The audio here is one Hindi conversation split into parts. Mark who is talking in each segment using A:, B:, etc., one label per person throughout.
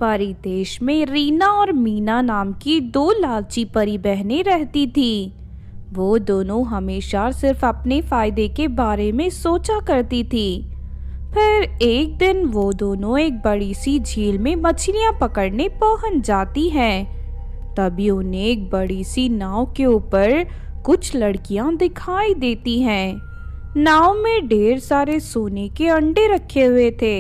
A: परी देश में रीना और मीना नाम की दो लालची परी बहनें रहती थी। वो दोनों हमेशा सिर्फ अपने फायदे के बारे में सोचा करती थी। फिर एक दिन वो दोनों एक बड़ी सी झील में मछलियां पकड़ने पहुंच जाती हैं। तभी उन्हें एक बड़ी सी नाव के ऊपर कुछ लड़कियां दिखाई देती हैं। नाव में ढेर सारे सोने के अंडे रखे हुए थे।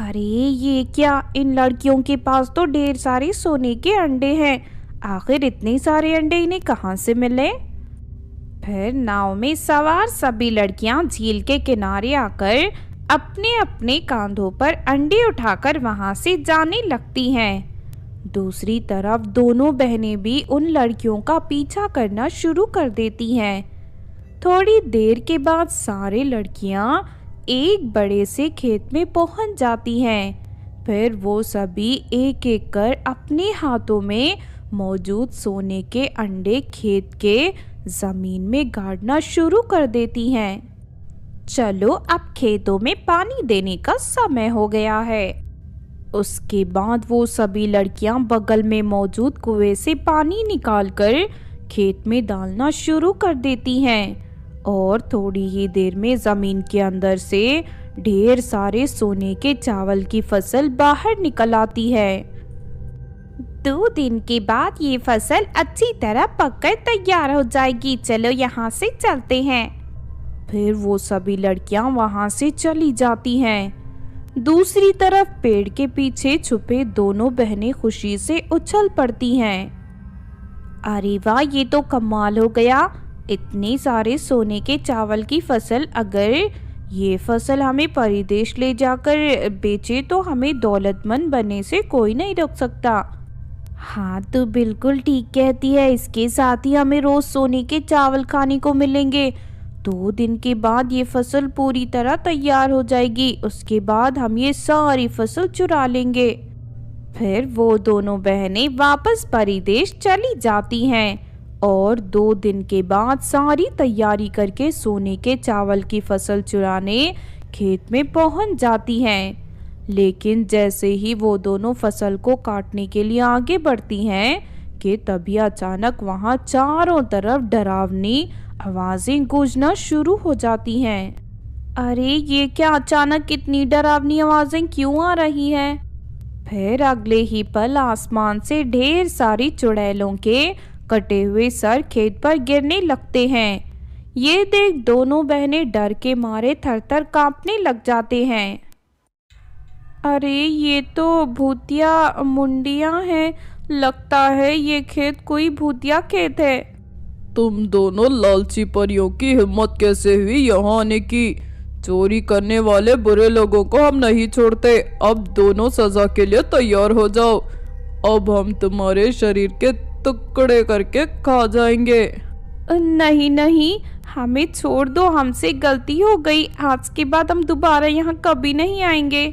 A: अरे ये क्या, इन लड़कियों के पास तो ढेर सारे सोने के अंडे हैं। आखिर इतने सारे अंडे इन्हें कहाँ से मिले? फिर नाव में सवार सभी लड़कियां झील के किनारे आकर अपने अपने कांधों पर अंडे उठाकर वहां से जाने लगती हैं। दूसरी तरफ दोनों बहनें भी उन लड़कियों का पीछा करना शुरू कर देती हैं। थोड़ी देर के बाद सारे लड़कियां एक बड़े से खेत में पहुंच जाती हैं। फिर वो सभी एक एक कर अपने हाथों में मौजूद सोने के अंडे खेत के जमीन में गाड़ना शुरू कर देती हैं। चलो अब खेतों में पानी देने का समय हो गया है। उसके बाद वो सभी लड़कियां बगल में मौजूद कुएं से पानी निकालकर खेत में डालना शुरू कर देती हैं और थोड़ी ही देर में जमीन के अंदर से ढेर सारे सोने के चावल की फसल बाहर निकल आती है। 2 दिन के बाद ये फसल अच्छी तरह पककर तैयार हो जाएगी। चलो यहाँ से चलते हैं। फिर वो सभी लड़कियां वहां से चली जाती हैं। दूसरी तरफ पेड़ के पीछे छुपे दोनों बहनें खुशी से उछल पड़ती हैं। अरे वाह, ये तो कमाल हो गया। इतने सारे सोने के चावल की फसल, अगर ये फसल हमें परिदेश ले जाकर बेचे तो हमें दौलतमंद बनने से कोई नहीं रोक सकता। हाँ, तो बिल्कुल ठीक कहती है। इसके साथ ही हमें रोज सोने के चावल खाने को मिलेंगे। 2 दिन के बाद ये फसल पूरी तरह तैयार हो जाएगी। उसके बाद हम ये सारी फसल चुरा लेंगे। फिर वो दोनों बहनें वापस परिदेश चली जाती हैं और 2 दिन के बाद सारी तैयारी करके सोने के चावल की फसल चुराने खेत में पहुंच जाती हैं। लेकिन जैसे ही वो दोनों फसल को काटने के लिए आगे बढ़ती हैं कि तभी अचानक वहां चारों तरफ डरावनी आवाजें गूंजना शुरू हो जाती हैं। अरे ये क्या, अचानक इतनी डरावनी आवाजें क्यों आ रही हैं? फिर अगले ही पल आसमान से ढेर सारी चुड़ैलों के कटे हुए सर खेत पर गिरने लगते हैं। ये देख दोनों बहनें डर के मारे थर-थर कांपने लग जाते हैं। अरे ये तो भूतिया मुंडियां हैं। लगता है ये खेत कोई भूतिया खेत है।
B: तुम दोनों लालची परियों की हिम्मत कैसे हुई यहाँ आने की? चोरी करने वाले बुरे लोगों को हम नहीं छोड़ते। अब दोनों सजा के लिए तैयार हो जाओ। अब हम तुम्हारे शरीर के टुकड़े करके खा जाएंगे।
A: नहीं नहीं, हमें छोड़ दो। हमसे गलती हो गई। आज के बाद हम दोबारा यहाँ कभी नहीं आएंगे।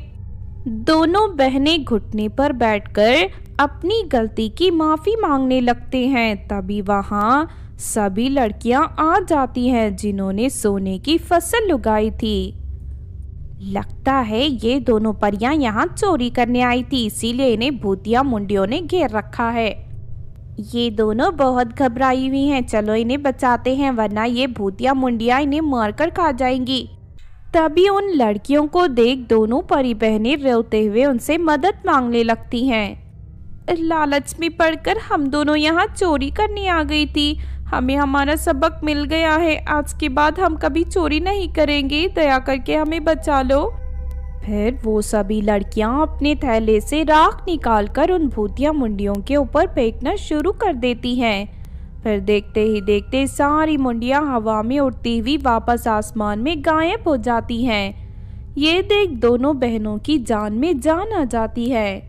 A: दोनों बहनें घुटने पर बैठकर अपनी गलती की माफी मांगने लगते हैं। तभी वहाँ सभी लड़कियां आ जाती हैं जिन्होंने सोने की फसल उगाई थी। लगता है ये दोनों परियां यहाँ चोरी करने आई थी, इसीलिए इन्हें भूतिया मुंडियों ने घेर रखा है। ये दोनों बहुत घबराई हुई हैं। चलो इन्हें बचाते हैं, वरना ये भूतिया मुंडियां इन्हें मारकर खा जाएंगी। तभी उन लड़कियों को देख दोनों परी बहनें रोते हुए उनसे मदद मांगने लगती हैं। लालच में पड़कर हम दोनों यहाँ चोरी करने आ गई थी। हमें हमारा सबक मिल गया है। आज के बाद हम कभी चोरी नहीं करेंगे। दया करके हमें बचा लो। फिर वो सभी लड़कियां अपने थैले से राख निकालकर उन भूतिया मुंडियों के ऊपर फेंकना शुरू कर देती हैं। फिर देखते ही देखते सारी मुंडियां हवा में उड़ती हुई वापस आसमान में गायब हो जाती हैं। ये देख दोनों बहनों की जान में जान आ जाती है।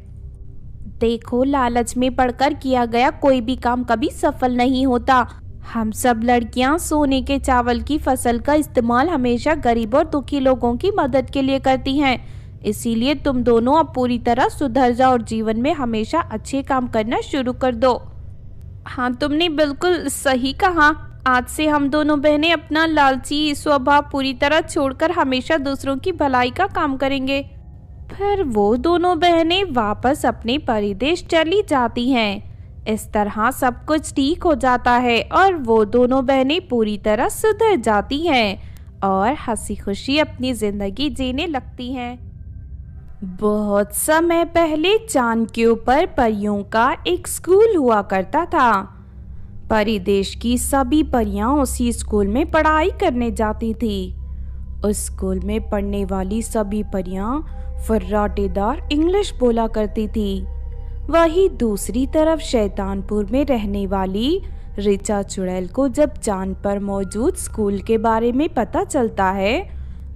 A: देखो, लालच में पड़कर किया गया कोई भी काम कभी सफल नहीं होता। हम सब लड़कियां सोने के चावल की फसल का इस्तेमाल हमेशा गरीब और दुखी लोगों की मदद के लिए करती हैं। इसीलिए तुम दोनों अब पूरी तरह सुधर जाओ और जीवन में हमेशा अच्छे काम करना शुरू कर दो। हाँ, तुमने बिल्कुल सही कहा। आज से हम दोनों बहनें अपना लालची स्वभाव पूरी तरह छोड़कर हमेशा दूसरों की भलाई का काम करेंगे। फिर वो दोनों बहनें वापस अपने परिदेश चली जाती हैं। इस तरह सब कुछ ठीक हो जाता है और वो दोनों बहनें पूरी तरह सुधर जाती हैं और हंसी खुशी अपनी जिंदगी जीने लगती हैं। बहुत समय पहले चांद के ऊपर परियों का एक स्कूल हुआ करता था। परिदेश की सभी परियां उसी स्कूल में पढ़ाई करने जाती थी। उस स्कूल में पढ़ने वाली सभी परियां फर्राटेदार इंग्लिश बोला करती थी। वहीं दूसरी तरफ शैतानपुर में रहने वाली ऋचा चुड़ैल को जब चांद पर मौजूद स्कूल के बारे में पता चलता है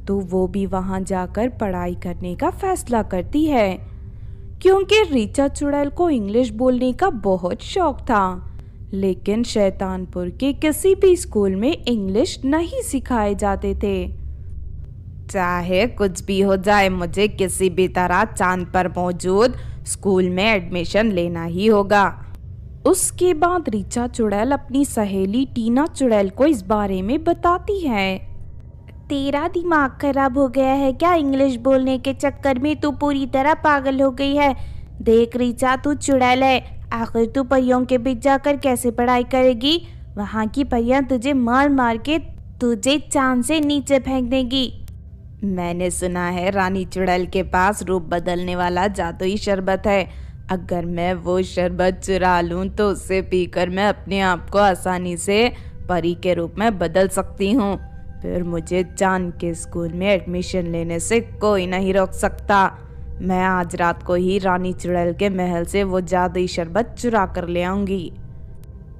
A: तो वो भी वहां जाकर पढ़ाई करने का फैसला करती है, क्योंकि ऋचा चुड़ैल को इंग्लिश बोलने का बहुत शौक था। लेकिन शैतानपुर के किसी भी स्कूल में इंग्लिश नहीं सिखाए जाते थे। चाहे कुछ भी हो जाए, मुझे किसी भी तरह चांद पर मौजूद स्कूल में एडमिशन लेना ही होगा। उसके बाद ऋचा चुड़ैल अपनी सहेली टीना चुड़ैल को इस बारे में बताती है। तेरा दिमाग खराब हो गया है क्या? इंग्लिश बोलने के चक्कर में तू पूरी तरह पागल हो गई है। देख ऋचा, तू चुड़ैल है, आखिर तू परियों के बीच जाकर कैसे पढ़ाई करेगी? वहाँ की परियां तुझे मार मार के तुझे चांद से नीचे फेंक देगी। मैंने सुना है रानी चुड़ैल के पास रूप बदलने वाला जादुई शरबत है। अगर मैं वो शरबत चुरा लूं तो उसे पीकर मैं अपने आप को आसानी से परी के रूप में बदल सकती हूँ। फिर मुझे चांद के स्कूल में एडमिशन लेने से कोई नहीं रोक सकता। मैं आज रात को ही रानी चुड़ैल के महल से वो जादुई शरबत चुरा कर ले आऊंगी।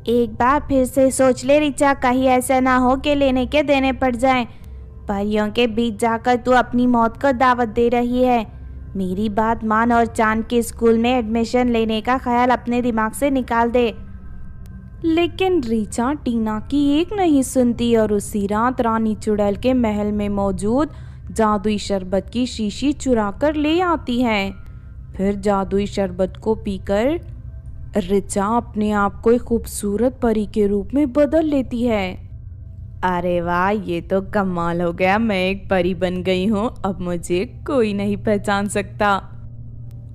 A: एक बार फिर से सोच ले ऋचा, कहीं ऐसा ना हो कि लेने के देने पड़ जाएं। परियों के बीच जाकर तू अपनी मौत को दावत दे रही है। मेरी बात मान और चांद के स्कूल में एडमिशन लेने का ख्याल अपने दिमाग से निकाल दे। लेकिन ऋचा टीना की एक नहीं सुनती और उसी रात रानी चुड़ैल के महल में मौजूद जादुई शरबत की शीशी चुरा कर ले आती है। फिर जादुई शरबत को पीकर ऋचा अपने आप को एक खूबसूरत परी के रूप में बदल लेती है। अरे वाह, ये तो कमाल हो गया, मैं एक परी बन गई हूँ, अब मुझे कोई नहीं पहचान सकता।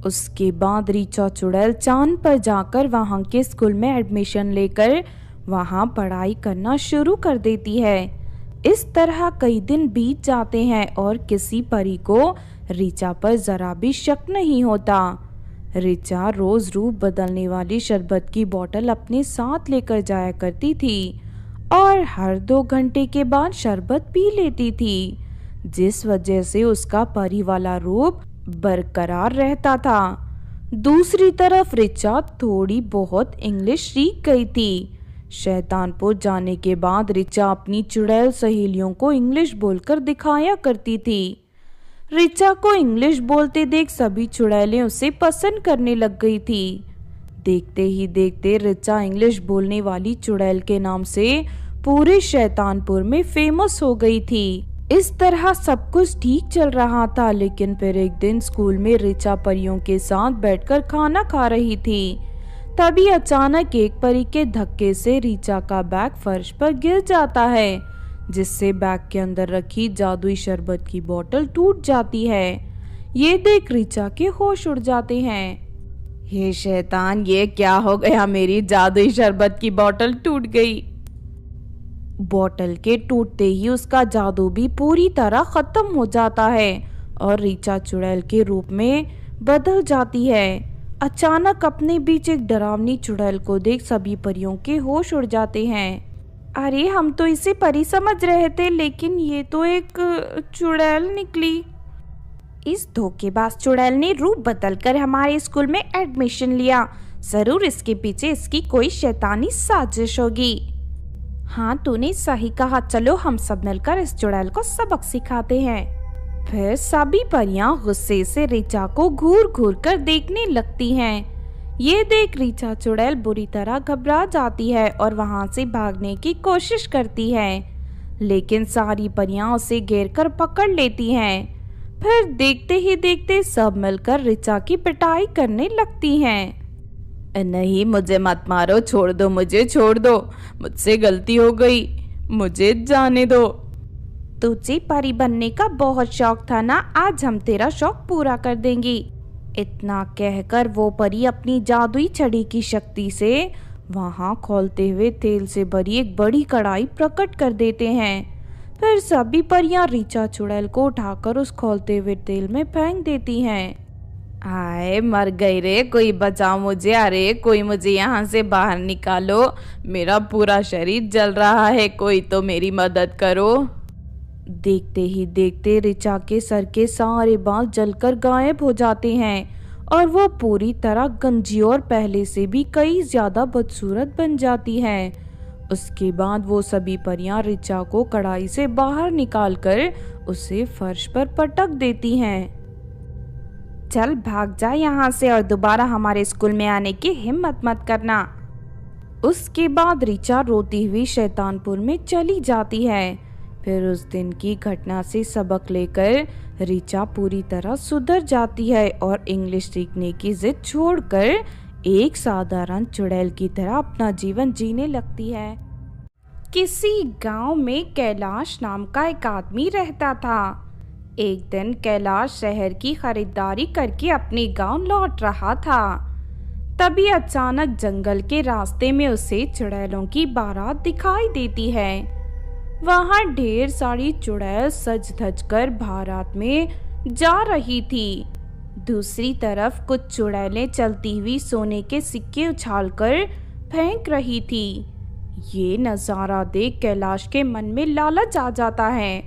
A: उसके बाद ऋचा चुड़ैल चांद पर जाकर वहाँ के स्कूल में एडमिशन लेकर वहाँ पढ़ाई करना शुरू कर देती है। इस तरह कई दिन बीत जाते हैं और किसी परी को ऋचा पर जरा भी शक नहीं होता। ऋचा रोज रूप बदलने वाली शरबत की बोतल अपने साथ लेकर जाया करती थी और हर 2 घंटे के बाद शरबत पी लेती थी, जिस वजह से उसका परी वाला रूप बरकरार रहता था। दूसरी तरफ ऋचा थोड़ी बहुत इंग्लिश सीख गई थी। शैतानपुर जाने के बाद ऋचा अपनी चुड़ैल सहेलियों को इंग्लिश बोलकर दिखाया करती थी। ऋचा को इंग्लिश बोलते देख सभी चुड़ैलें उसे पसंद करने लग गई थी। देखते ही देखते ऋचा इंग्लिश बोलने वाली चुड़ैल के नाम से पूरे शैतानपुर में फेमस हो गई थी। इस तरह सब कुछ ठीक चल रहा था, लेकिन फिर एक दिन स्कूल में ऋचा परियों के साथ बैठकर खाना खा रही थी। तभी अचानक एक परी के धक्के से ऋचा का बैग फर्श पर गिर जाता है, जिससे बैग के अंदर रखी जादुई शरबत की बोतल टूट जाती है। ये देख ऋचा के होश उड़ जाते हैं। हे शैतान, ये क्या हो गया? मेरी जादुई शरबत की बोतल टूट गई। बोतल के टूटते ही उसका जादू भी पूरी तरह खत्म हो जाता है और ऋचा चुड़ैल के रूप में बदल जाती है। अचानक अपने बीच एक डरावनी चुड़ैल को देख सभी परियों के होश उड़ जाते हैं। अरे, हम तो इसे परी समझ रहे थे, लेकिन ये तो एक चुड़ैल निकली। इस धोखेबाज चुड़ैल ने रूप बदलकर हमारे स्कूल में एडमिशन लिया। जरूर इसके पीछे इसकी कोई शैतानी साजिश होगी। हाँ, तूने सही कहा। चलो हम सब मिलकर इस चुड़ैल को सबक सिखाते हैं। फिर सभी परियां गुस्से से ऋचा को घूर घूर कर देखने लगती हैं। ये देख ऋचा चुड़ैल बुरी तरह घबरा जाती है और वहां से भागने की कोशिश करती है, लेकिन सारी परियां उसे घेर कर पकड़ लेती हैं। फिर देखते ही देखते सब मिलकर ऋचा की पिटाई करने लगती हैं। नहीं, मुझे मत मारो, छोड़ दो, मुझे छोड़ दो, मुझसे गलती हो गई, मुझे जाने दो। तुझे परी बनने का बहुत शौक था ना, आज हम तेरा शौक पूरा कर देंगे। इतना कहकर वो परी अपनी जादुई छड़ी की शक्ति से वहां खौलते हुए तेल से भरी एक बड़ी कढ़ाई प्रकट कर देते हैं। फिर सभी परियां ऋचा चुड़ैल को उठाकर उस खौलते हुए तेल में फेंक देती हैं। आए मर गई रे, कोई बचाओ मुझे, अरे कोई मुझे यहाँ से बाहर निकालो, मेरा पूरा शरीर जल रहा है, कोई तो मेरी मदद करो। देखते ही देखते ऋचा के सर के सारे बाल जलकर गायब हो जाते हैं और वो पूरी तरह गंजी और पहले से भी कई ज्यादा बदसूरत बन जाती है। उसके बाद वो सभी परियां ऋचा को कढ़ाई से बाहर निकालकर उसे फर्श पर पटक देती हैं। चल भाग जा यहाँ से और दोबारा हमारे स्कूल में आने की हिम्मत मत करना। उसके बाद ऋचा रोती हुई शैतानपुर में चली जाती है। फिर उस दिन की घटना से सबक लेकर ऋचा पूरी तरह सुधर जाती है और इंग्लिश सीखने की जिद छोड़कर एक साधारण चुड़ैल की तरह अपना जीवन जीने लगती है। किसी गांव में कैलाश नाम का एक आदमी रहता था। एक दिन कैलाश शहर की खरीदारी करके अपने गांव लौट रहा था। तभी अचानक जंगल के रास्ते में उसे चुड़ैलों की बारात दिखाई देती है। वहां ढेर सारी चुड़ैल सज धज कर बारात में जा रही थी। दूसरी तरफ कुछ चुड़ैलें चलती हुई सोने के सिक्के उछालकर फेंक रही थी। ये नज़ारा देख कैलाश के मन में लालच आ जाता है।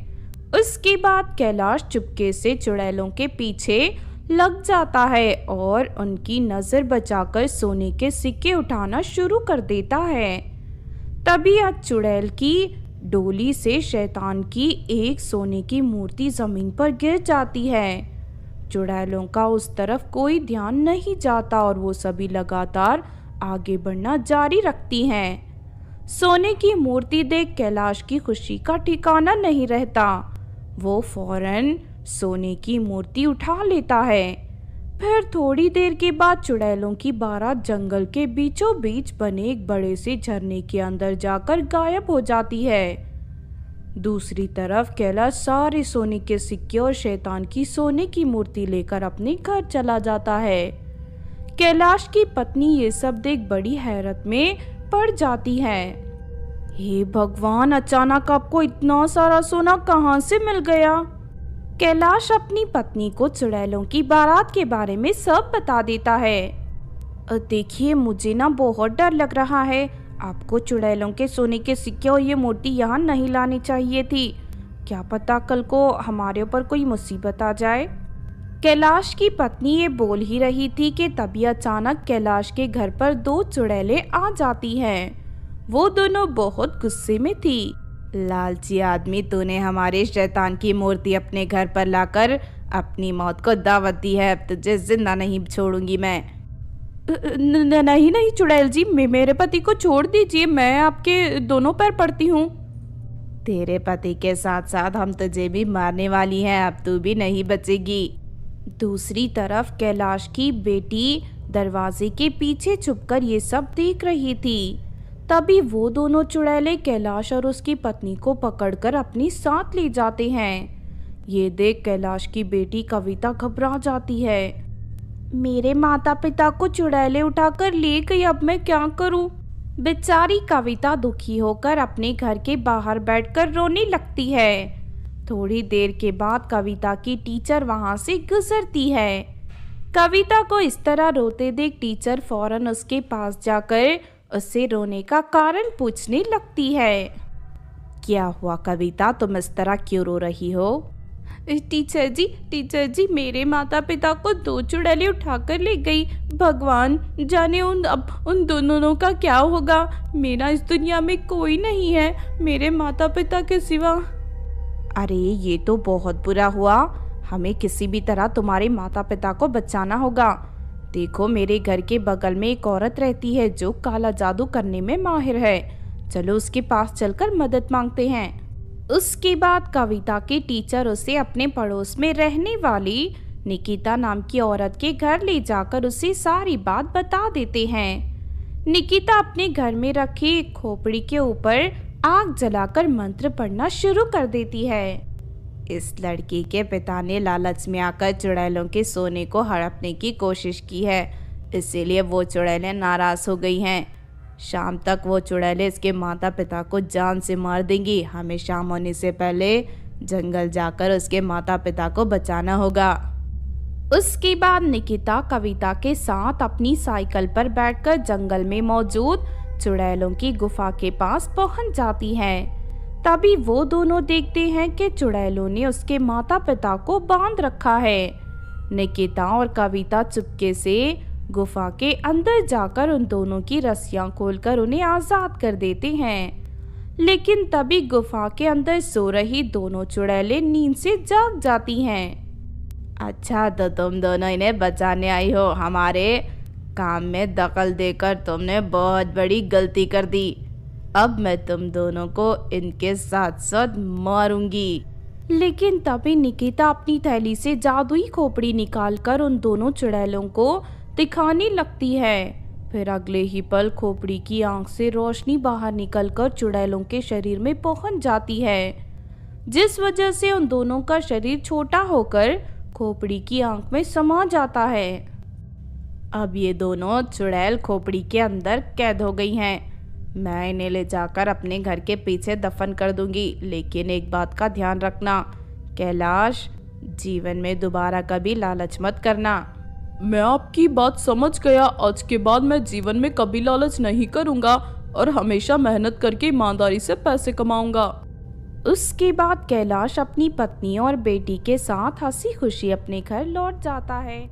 A: उसके बाद कैलाश चुपके से चुड़ैलों के पीछे लग जाता है और उनकी नज़र बचाकर सोने के सिक्के उठाना शुरू कर देता है। तभी आज चुड़ैल की डोली से शैतान की एक सोने की मूर्ति जमीन पर गिर जाती है। चुड़ैलों का उस तरफ कोई ध्यान नहीं जाता और वो सभी लगातार आगे बढ़ना जारी रखती हैं। सोने की मूर्ति देख कैलाश की खुशी का ठिकाना नहीं रहता। वो फौरन सोने की मूर्ति उठा लेता है। फिर थोड़ी देर के बाद चुड़ैलों की बारात जंगल के बीचों बीच बने एक बड़े से झरने के अंदर जाकर गायब हो जाती है। दूसरी तरफ कैलाश सारे सोने के सिक्के और शैतान की सोने की मूर्ति लेकर अपने घर चला जाता है। कैलाश की पत्नी ये सब देख बड़ी हैरत में पड़ जाती है। हे भगवान, अचानक आपको इतना सारा सोना कहाँ से मिल गया? कैलाश अपनी पत्नी को चुड़ैलों की बारात के बारे में सब बता देता है। देखिए, मुझे ना बहुत डर लग रहा है। आपको चुड़ैलों के सोने के सिक्के और ये मूर्ति यहाँ नहीं लानी चाहिए थी। क्या पता कल को हमारे ऊपर कोई मुसीबत आ जाए। कैलाश की पत्नी ये बोल ही रही थी कि तभी अचानक कैलाश के घर पर दो चुड़ैलें आ जाती हैं। वो दोनों बहुत गुस्से में थी। लालची आदमी, तूने हमारे शैतान की मूर्ति अपने घर पर लाकर अपनी मौत को दावत दी है। अब तुझे जिंदा नहीं छोड़ूंगी मैं। नहीं नहीं चुड़ैल जी, मेरे पति को छोड़ दीजिए, मैं आपके दोनों पैर पड़ती हूँ। तेरे पति के साथ साथ हम तुझे भी मारने वाली हैं, अब तू भी नहीं बचेगी। दूसरी तरफ कैलाश की बेटी दरवाजे के पीछे छुपकर ये सब देख रही थी। तभी वो दोनों चुड़ैलें कैलाश और उसकी पत्नी को पकड़कर अपने साथ ले जाते हैं। ये देख कैलाश की बेटी कविता घबरा जाती है। मेरे माता पिता को चुड़ैलें उठाकर ले गई, अब मैं क्या करूं? बेचारी कविता दुखी होकर अपने घर के बाहर बैठकर रोने लगती है। थोड़ी देर के बाद कविता की टीचर वहां से गुजरती है। कविता को इस तरह रोते देख टीचर फौरन उसके पास जाकर उससे रोने का कारण पूछने लगती है। क्या हुआ कविता, तुम इस तरह क्यों रो रही हो? टीचर जी, मेरे माता पिता को दो चुड़ैलें उठाकर ले गई। भगवान जाने उन दोनों का क्या होगा। मेरा इस दुनिया में कोई नहीं है मेरे माता पिता के सिवा। अरे ये तो बहुत बुरा हुआ, हमें किसी भी तरह तुम्हारे माता पिता को बचाना होगा। देखो, मेरे घर के बगल में एक औरत रहती है जो काला जादू करने में माहिर है। चलो उसके पास चलकर मदद मांगते हैं। उसके बाद कविता के टीचर उसे अपने पड़ोस में रहने वाली निकिता नाम की औरत के घर ले जाकर उसे सारी बात बता देते हैं। निकिता अपने घर में रखी एक खोपड़ी के ऊपर आग जलाकर मंत्र पढ़ना शुरू कर देती है। इस लड़की के पिता ने लालच में आकर चुड़ैलों के सोने को हड़पने की कोशिश की है, इसीलिए वो चुड़ैलें नाराज हो गई हैं। शाम तक वो चुड़ैलें इसके माता पिता को जान से मार देंगी। हमें शाम होने से पहले जंगल जाकर उसके माता पिता को बचाना होगा। उसके बाद निकिता कविता के साथ अपनी साइकिल पर बैठकर जंगल में मौजूद चुड़ैलों की गुफा के पास पहुंच जाती है। तभी वो दोनों देखते हैं कि चुड़ैलों ने उसके माता पिता को बांध रखा है। निकिता और कविता चुपके से गुफा के अंदर जाकर उन दोनों की रस्सियां खोलकर उन्हें आजाद कर देते हैं। लेकिन तभी गुफा के अंदर सो रही दोनों चुड़ैलें नींद से जाग जाती हैं। अच्छा, तो तुम दोनों इन्हें बचाने आई हो। हमारे काम में दखल देकर तुमने बहुत बड़ी गलती कर दी। अब मैं तुम दोनों को इनके साथ साथ मारूंगी। लेकिन तभी निकिता अपनी थैली से जादुई खोपड़ी निकालकर उन दोनों चुड़ैलों को दिखाने लगती है। फिर अगले ही पल खोपड़ी की आंख से रोशनी बाहर निकलकर चुड़ैलों के शरीर में पहुंच जाती है, जिस वजह से उन दोनों का शरीर छोटा होकर खोपड़ी की आंख में समा जाता है। अब ये दोनों चुड़ैल खोपड़ी के अंदर कैद हो गई हैं। मैं इन्हें ले जाकर अपने घर के पीछे दफन कर दूंगी। लेकिन एक बात का ध्यान रखना कैलाश, जीवन में दोबारा कभी लालच मत करना।
B: मैं आपकी बात समझ गया। आज के बाद मैं जीवन में कभी लालच नहीं करूंगा और हमेशा मेहनत करके ईमानदारी से पैसे कमाऊंगा।
A: उसके बाद कैलाश अपनी पत्नी और बेटी के साथ हंसी खुशी अपने घर लौट जाता है।